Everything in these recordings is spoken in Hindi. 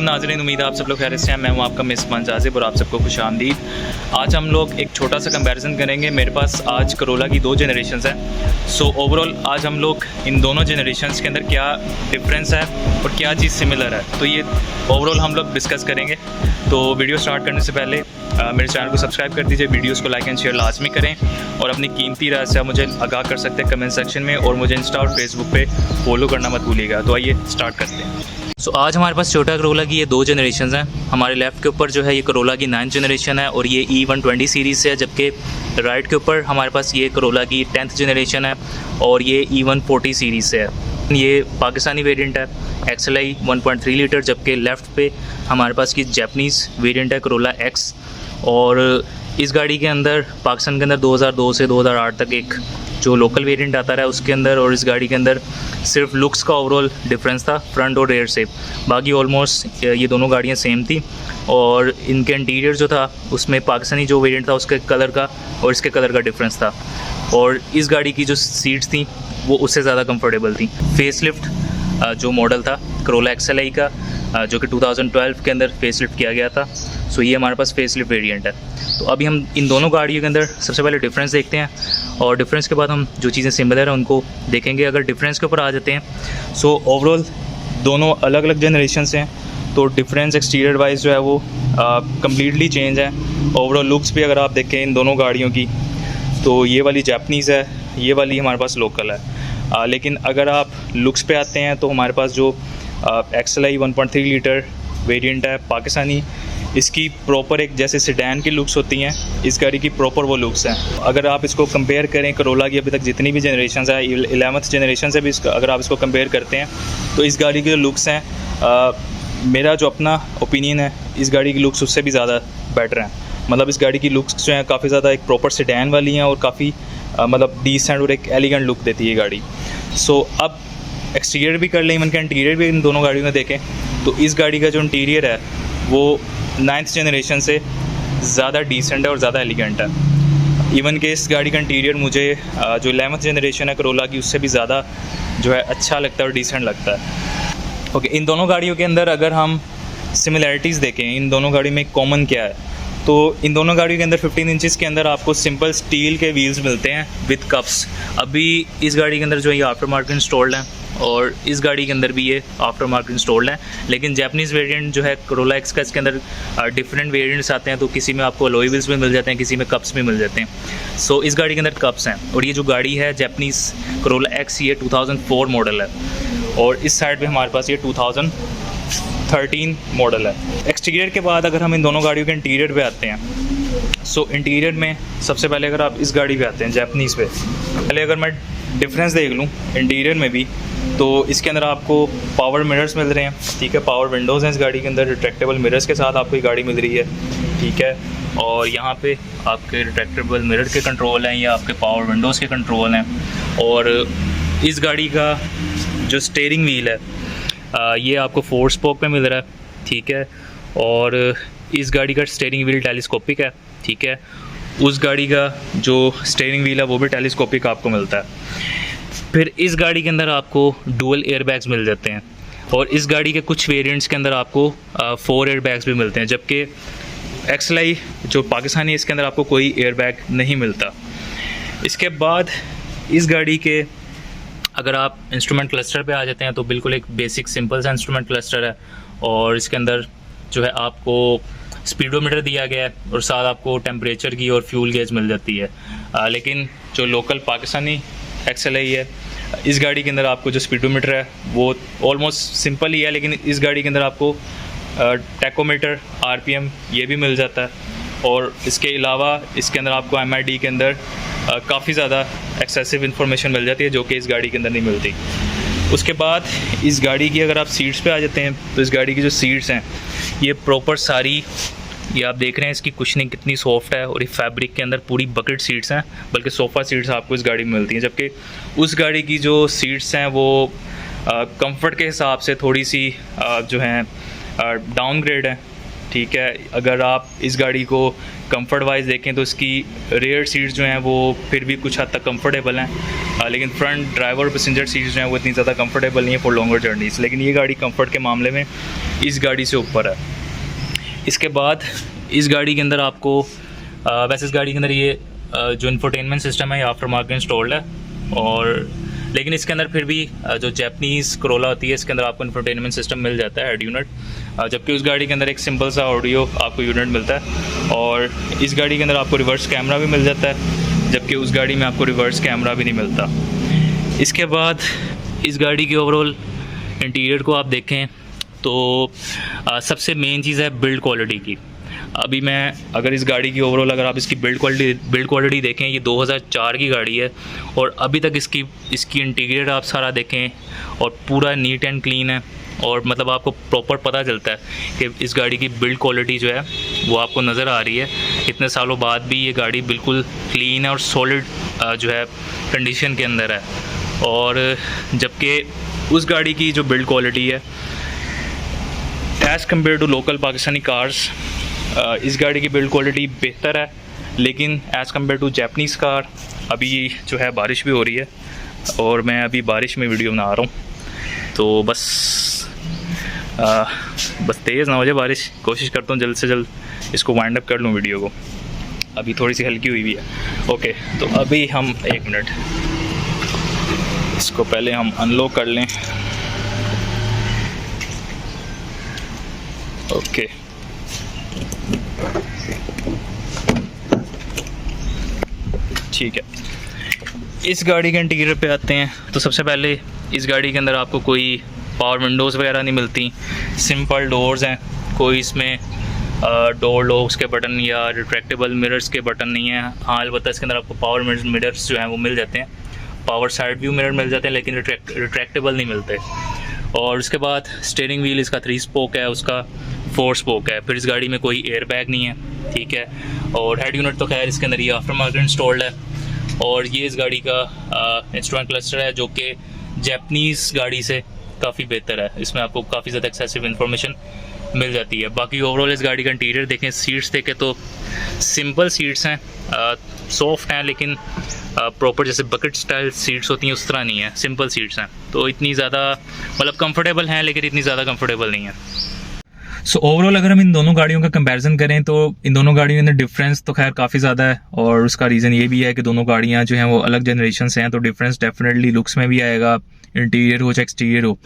नाज़रीन, उम्मीद है आप सब लोग खैरियत से हैं। मैं हूं आपका मेज़बान जाज़िब और आप सबको खुशामदीद। आज हम लोग एक छोटा सा कंपैरिजन करेंगे। मेरे पास आज करोला की दो जनरेशन्स हैं। सो ओवरऑल आज हम लोग इन दोनों जनरेशन्स के अंदर क्या डिफरेंस है और क्या चीज़ सिमिलर है, तो ये ओवरऑल हम लोग डिस्कस करेंगे। तो वीडियो स्टार्ट करने से पहले मेरे चैनल को सब्सक्राइब कर दीजिए, वीडियोस को लाइक एंड शेयर लाजमी करें और अपनी कीमती राय से मुझे आगाह कर सकते हैं कमेंट सेक्शन में, और मुझे इंस्टा और फेसबुक पे फॉलो करना मत भूलिएगा। तो आइए स्टार्ट करते हैं। सो आज हमारे पास छोटा करोला की ये दो जनरेशन हैं। हमारे लेफ़्ट के ऊपर जो है ये करोला की 9th जनरेशन है और ये E120 सीरीज़ से है, जबकि राइट के ऊपर हमारे पास ये करोला की 10th जनरेशन है और ये E140 सीरीज़ से है। ये पाकिस्तानी वेरिएंट है XLI 1.3 लीटर, जबकि लेफ़्ट पे हमारे पास की जापानीज़ वेरिएंट है करोला X। और इस गाड़ी के अंदर पाकिस्तान के अंदर 2002 से 2008 तक एक जो लोकल वेरिएंट आता रहा है उसके अंदर, और इस गाड़ी के अंदर सिर्फ लुक्स का ओवरऑल डिफरेंस था फ्रंट और रेयर से, बाकी ऑलमोस्ट ये दोनों गाड़ियाँ सेम थी। और इनके इंटीरियर जो था उसमें पाकिस्तानी जो वेरिएंट था उसके कलर का और इसके कलर का डिफरेंस था, और इस गाड़ी की जो सीट्स थी वो उससे ज़्यादा कंफर्टेबल थी। फेसलिफ्ट जो मॉडल था करोला XLI का, जो कि 2012 के अंदर फेसलिफ्ट किया गया था। सो ये हमारे पास फेसलिफ्ट वेरिएंट है। तो अभी हम इन दोनों गाड़ियों के अंदर सबसे पहले डिफरेंस देखते हैं, और डिफरेंस के बाद हम जो चीज़ें सिमिलर हैं उनको देखेंगे। अगर डिफरेंस के ऊपर आ जाते हैं, सो ओवरऑल दोनों अलग अलग जनरेशन से हैं, तो डिफरेंस एक्सटीरियर वाइज जो है वो कम्प्लीटली चेंज है। ओवरऑल लुक्स भी अगर आप देखें इन दोनों गाड़ियों की, तो ये वाली जापानीज़ है, ये वाली हमारे पास लोकल है। लेकिन अगर आप लुक्स पे आते हैं तो हमारे पास जो XLI 1.3 लीटर वेरिएंट है पाकिस्तानी, इसकी प्रॉपर एक जैसे सेडान की लुक्स होती हैं, इस गाड़ी की प्रॉपर वो लुक्स हैं। अगर आप इसको कंपेयर करें करोला की अभी तक जितनी भी जनरेशन है 11th जनरेशन से भी अगर आप इसको कंपेयर करते हैं, तो इस गाड़ी के जो लुक्स हैं, मेरा जो अपना ओपिनियन है, इस गाड़ी की लुक्स उससे भी ज़्यादा बेटर हैं। मतलब इस गाड़ी की लुक्स जो हैं काफ़ी ज़्यादा एक प्रॉपर सेडान वाली हैं और काफ़ी मतलब डिसेंट और एक एलिगेंट लुक देती है गाड़ी। सो अब एक्सटीरियर भी कर लें, इवन का इंटीरियर भी इन दोनों गाड़ियों में देखें, तो इस गाड़ी का जो इंटीरियर है वो 9th जनरेशन से ज़्यादा डिसेंट है और ज़्यादा एलिगेंट है। इवन के इस गाड़ी का इंटीरियर मुझे जो 11th जनरेशन है करोला की उससे भी ज़्यादा जो है अच्छा लगता है और डिसेंट लगता है। ओके, इन दोनों गाड़ियों के अंदर अगर हम सिमिलैरिटीज़ देखें, इन दोनों गाड़ियों में कॉमन क्या है, तो इन दोनों गाड़ियों के अंदर 15 इंचज़ के अंदर आपको सिंपल स्टील के व्हील्स मिलते हैं विद कप्स। अभी इस गाड़ी के अंदर जो है ये आफ्टर मार्केट इंस्टॉल्ड है, और इस गाड़ी के अंदर भी ये आफ्टर मार्केट इंस्टॉल्ड है। लेकिन जापानीज़ वेरिएंट जो है करोला X का, इसके अंदर डिफरेंट वेरिएंट्स आते हैं, तो किसी में आपको अलॉय व्हील्स भी मिल जाते हैं, किसी में कप्स भी मिल जाते हैं। सो इस गाड़ी के अंदर कप्स हैं, और ये जो गाड़ी है जापानीज़ करोला X, ये 2004 मॉडल है, और इस साइड पे हमारे पास ये 2013 मॉडल है। एक्सटीरियर के बाद अगर हम इन दोनों गाड़ियों के इंटीरियर पे आते हैं, सो इंटीरियर में सबसे पहले अगर आप इस गाड़ी पे आते हैं जापानीज़ पे, पहले अगर मैं डिफरेंस देख लूँ इंटीरियर में भी, तो इसके अंदर आपको पावर मिरर्स मिल रहे हैं, ठीक है, पावर विंडोज़ हैं इस गाड़ी के अंदर, रिट्रैक्टेबल मिरर्स के साथ आपको ये गाड़ी मिल रही है, ठीक है। और यहाँ पे आपके रिट्रैक्टेबल मिरर के कंट्रोल हैं, या आपके पावर विंडोज़ के कंट्रोल हैं। और इस गाड़ी का जो स्टीयरिंग व्हील है ये आपको 4 स्पोक पे मिल रहा है, ठीक है। और इस गाड़ी का स्टीयरिंग व्हील टेलीस्कोपिक है, ठीक है। उस गाड़ी का जो स्टीयरिंग व्हील है वो भी टेलीस्कोपिक आपको मिलता है। फिर इस गाड़ी के अंदर आपको डुअल एयरबैग्स मिल जाते हैं, और इस गाड़ी के कुछ वेरिएंट्स के अंदर आपको 4 एयरबैग्स भी मिलते हैं, जबकि XLI जो पाकिस्तानी है इसके अंदर आपको कोई एयरबैग नहीं मिलता। इसके बाद इस गाड़ी के अगर आप इंस्ट्रूमेंट क्लस्टर पे आ जाते हैं, तो बिल्कुल एक बेसिक सिंपल सा इंस्ट्रूमेंट क्लस्टर है, और इसके अंदर जो है आपको स्पीडोमीटर दिया गया है, और साथ आपको टेम्परेचर की और फ्यूल गेज मिल जाती है। लेकिन जो लोकल पाकिस्तानी XLI है, इस गाड़ी के अंदर आपको जो स्पीडोमीटर है वो ऑलमोस्ट सिंपल ही है, लेकिन इस गाड़ी के अंदर आपको टैकोमीटर, RPM ये भी मिल जाता है। और इसके अलावा इसके अंदर आपको MID के अंदर काफ़ी ज़्यादा एक्सेसिव इन्फॉर्मेशन मिल जाती है, जो कि इस गाड़ी के अंदर नहीं मिलती। उसके बाद इस गाड़ी की अगर आप सीट्स पे आ जाते हैं, तो इस गाड़ी की जो सीट्स हैं ये प्रॉपर सारी, ये आप देख रहे हैं इसकी कुशनिंग कितनी सॉफ्ट है, और ये फैब्रिक के अंदर पूरी बकेट सीट्स हैं, बल्कि सोफ़ा सीट्स आपको इस गाड़ी में मिलती हैं। जबकि उस गाड़ी की जो सीट्स हैं वो कंफर्ट के हिसाब से थोड़ी सी जो हैं डाउनग्रेड है, ठीक है। अगर आप इस गाड़ी को कंफर्ट वाइज देखें तो इसकी रेयर सीट्स जो हैं वो फिर भी कुछ हद तक कंफर्टेबल हैं, लेकिन फ्रंट ड्राइवर और पैसेंजर सीट्स जो हैं वो इतनी ज़्यादा कंफर्टेबल नहीं है फॉर लॉन्गर जर्नीज़। लेकिन ये गाड़ी कंफर्ट के मामले में इस गाड़ी से ऊपर है। इसके बाद इस गाड़ी के अंदर आपको वैसे इस गाड़ी के अंदर ये जो इंफोटेनमेंट सिस्टम है ये आफ्टर मार्केट इंस्टॉल्ड है, और लेकिन इसके अंदर फिर भी जो जैपनीज़ करोला होती है इसके अंदर आपको इंफोटेनमेंट सिस्टम मिल जाता है हेड यूनिट, जबकि उस गाड़ी के अंदर एक सिंपल सा ऑडियो आपको यूनिट मिलता है। और इस गाड़ी के अंदर आपको रिवर्स कैमरा भी मिल जाता है, जबकि उस गाड़ी में आपको रिवर्स कैमरा भी नहीं मिलता। इसके बाद इस गाड़ी के ओवरऑल इंटीरियर को आप देखें तो सबसे मेन चीज़ है बिल्ड क्वालिटी की। अभी मैं अगर इस गाड़ी की ओवरऑल अगर आप इसकी बिल्ड क्वालिटी देखें, ये 2004 की गाड़ी है और अभी तक इसकी इंटीरियर आप सारा देखें और पूरा नीट एंड क्लीन है, और मतलब आपको प्रॉपर पता चलता है कि इस गाड़ी की बिल्ड क्वालिटी जो है वो आपको नज़र आ रही है। इतने सालों बाद भी ये गाड़ी बिल्कुल क्लीन है और सॉलिड जो है कंडीशन के अंदर है। और जबकि उस गाड़ी की जो बिल्ड क्वालिटी है as compare to local Pakistani cars, इस गाड़ी की बिल्ड क्वालिटी बेहतर है, लेकिन as compare to Japanese car अभी जो है बारिश भी हो रही है और मैं अभी बारिश में वीडियो बना रहा हूँ, तो बस तेज़ ना हो जाए बारिश। कोशिश करता हूँ जल्द से जल्द इसको वाइंड अप कर लूँ वीडियो को। अभी थोड़ी सी हल्की हुई भी है। ओके, तो अभी हम 1 मिनट इसको पहले हम अनलॉक कर लें। ओके, ठीक है। इस गाड़ी के इंटीरियर पे आते हैं तो सबसे पहले इस गाड़ी के अंदर आपको कोई पावर विंडोज़ वगैरह नहीं मिलती, सिंपल डोर्स हैं, कोई इसमें डोर लॉक्स के बटन या रिट्रैक्टेबल मिरर्स के बटन नहीं है। हाँ, अलबत्ता इसके अंदर आपको पावर मिरर्स जो हैं वो मिल जाते हैं, पावर साइड व्यू मिरर मिल जाते हैं, लेकिन रिट्रैक्टेबल नहीं मिलते। और उसके बाद स्टीयरिंग व्हील इसका 3 स्पोक है, उसका 4 स्पोक है। फिर इस गाड़ी में कोई एयर बैग नहीं है, ठीक है। और हेड यूनिट तो खैर इसके अंदर ये आफ्टर मार्केट इंस्टॉल्ड है। और ये इस गाड़ी का इंस्ट्रूमेंट क्लस्टर है जो कि जैपनीज़ गाड़ी से काफ़ी बेहतर है, इसमें आपको काफ़ी ज़्यादा एक्सेसिव इन्फॉर्मेशन मिल जाती है। बाकी ओवरऑल इस गाड़ी का इंटीरियर देखें, सीट्स देखें तो सिंपल सीट्स हैं, सॉफ्ट हैं, लेकिन प्रॉपर जैसे बकेट स्टाइल सीट्स होती हैं उस तरह नहीं है, सिंपल सीट्स हैं। तो इतनी ज़्यादा मतलब कंफर्टेबल हैं, लेकिन इतनी ज़्यादा कंफर्टेबल नहीं है। सो ओवरऑल अगर हम इन दोनों गाड़ियों का कंपैरिजन करें तो इन दोनों गाड़ियों के अंदर डिफरेंस तो खैर काफ़ी ज़्यादा है, और उसका रीज़न ये भी है कि दोनों गाड़ियाँ जो हैं वो अलग जनरेशन से हैं, तो डिफरेंस डेफिनेटली लुक्स में भी आएगा, इंटीरियर हो चाहे एक्सटीरियर हो।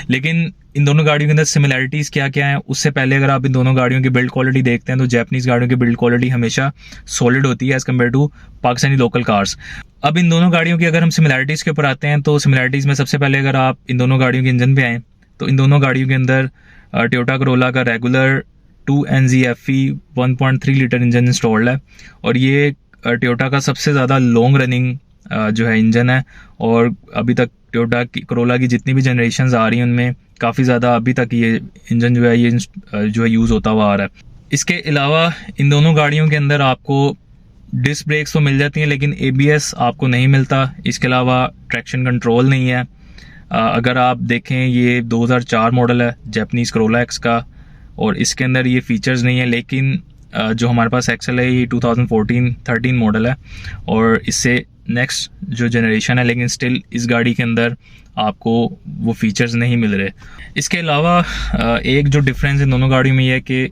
लेकिन इन दोनों गाड़ियों के अंदर सिमिलैरिटीज़ क्या क्या हैं, उससे पहले अगर आप इन दोनों गाड़ियों की बिल्ड क्वालिटी देखते हैं तो जैपनीज़ गाड़ियों की बिल्ड क्वालिटी हमेशा सॉलिड होती है as compare to Pakistani local cars. अब इन दोनों गाड़ियों की अगर हम सिमिलैरिटीज़ के ऊपर आते हैं तो सिमिलैरिटीज़ में सबसे पहले अगर आप इन दोनों गाड़ियों के इंजन पे आएँ तो इन दोनों गाड़ियों के अंदर टोयोटा करोला का regular 2NZ-FE 1.3 litre engine installed है, और ये टोयोटा का सबसे ज़्यादा लॉन्ग रनिंग जो है इंजन है। और अभी तक टोयोटा की करोला की जितनी भी जनरेशन्स आ रही हैं उनमें काफ़ी ज़्यादा अभी तक ये इंजन जो है ये जो है यूज़ होता हुआ आ रहा है। इसके अलावा इन दोनों गाड़ियों के अंदर आपको डिस्क ब्रेक्स तो मिल जाती हैं, लेकिन ABS आपको नहीं मिलता। इसके अलावा ट्रैक्शन कंट्रोल नहीं है। अगर आप देखें ये 2004 मॉडल है जैपनीज़ करोला एक्स का, और इसके अंदर ये फीचर्स नहीं है, लेकिन जो हमारे पास एक्सेल है ये 2014-13 मॉडल है और इससे नेक्स्ट जो जनरेशन है, लेकिन स्टिल इस गाड़ी के अंदर आपको वो फीचर्स नहीं मिल रहे। इसके अलावा एक जो डिफरेंस इन दोनों गाड़ियों में ये है कि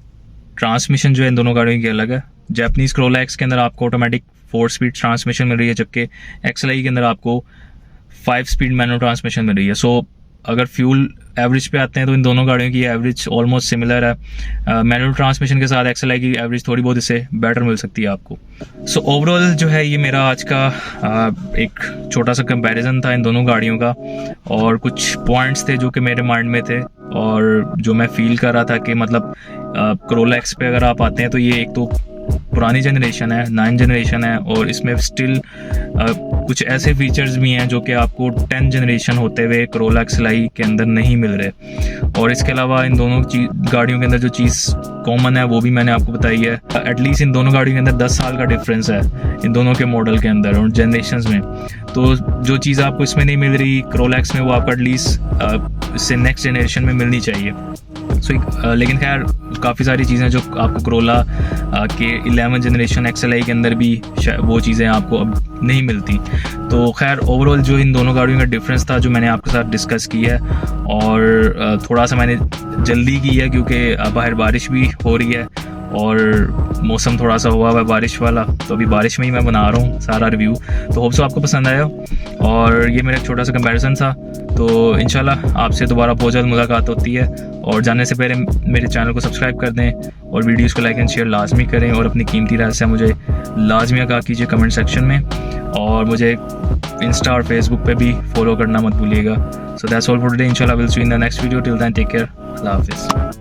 ट्रांसमिशन जो है इन दोनों गाड़ियों की अलग है। जैपनीज़ करोला एक्स के अंदर आपको ऑटोमेटिक 4 स्पीड ट्रांसमिशन मिल रही है, जबकि XLI के अंदर आपको 5 स्पीड मैनुअल ट्रांसमिशन मिल रही है। सो अगर फ्यूल एवरेज पे आते हैं तो इन दोनों गाड़ियों की एवरेज ऑलमोस्ट सिमिलर है। मैनुअल ट्रांसमिशन के साथ XLI की एवरेज थोड़ी बहुत इससे बेटर मिल सकती है आपको। सो ओवरऑल जो है ये मेरा आज का एक छोटा सा कंपैरिजन था इन दोनों गाड़ियों का, और कुछ पॉइंट्स थे जो कि मेरे माइंड में थे और जो मैं फील कर रहा था कि मतलब करोला एक्स पे अगर आप आते हैं तो ये एक तो पुरानी जनरेशन है, 9 जनरेशन है, और इसमें स्टिल कुछ ऐसे फीचर्स भी हैं जो कि आपको 10 जनरेशन होते हुए करोला XLI के अंदर नहीं मिल रहे। और इसके अलावा इन दोनों गाड़ियों के अंदर जो चीज़ कॉमन है वो भी मैंने आपको बताई है। एटलीस्ट इन दोनों गाड़ियों के अंदर 10 साल का डिफरेंस है इन दोनों के मॉडल के अंदर और जनरेशन्स में। तो जो चीज़ आपको इसमें नहीं मिल रही करोला एक्स में, वो आपको एटलीस्ट इससे नेक्स्ट जनरेशन में मिलनी चाहिए। सो लेकिन खैर काफ़ी सारी चीज़ें जो आपको करोला के 11 जनरेशन XLI के अंदर भी वो चीज़ें आपको अब नहीं मिलती। तो खैर ओवरऑल जो इन दोनों गाड़ियों का डिफरेंस था जो मैंने आपके साथ डिस्कस किया है, और थोड़ा सा मैंने जल्दी की है क्योंकि बाहर बारिश भी हो रही है और मौसम थोड़ा सा हुआ है बारिश वाला, तो अभी बारिश में ही मैं बना रहा हूँ सारा रिव्यू। तो होप सो आपको पसंद आया, और ये मेरा एक छोटा सा कंपैरिजन था। तो इंशाल्लाह आपसे दोबारा बहुत जल्द मुलाकात होती है, और जाने से पहले मेरे चैनल को सब्सक्राइब कर दें और वीडियोज़ को लाइक एंड शेयर लाजमी करें, और अपनी कीमती राय से मुझे लाजमी आगाह कीजिए कमेंट सेक्शन में, और मुझे इंस्टा और फेसबुक पे भी फॉलो करना मत भूलिएगा। So that's all for today. इंशाल्लाह will see you in the next video. Till then take care, अल्लाह हाफिज़।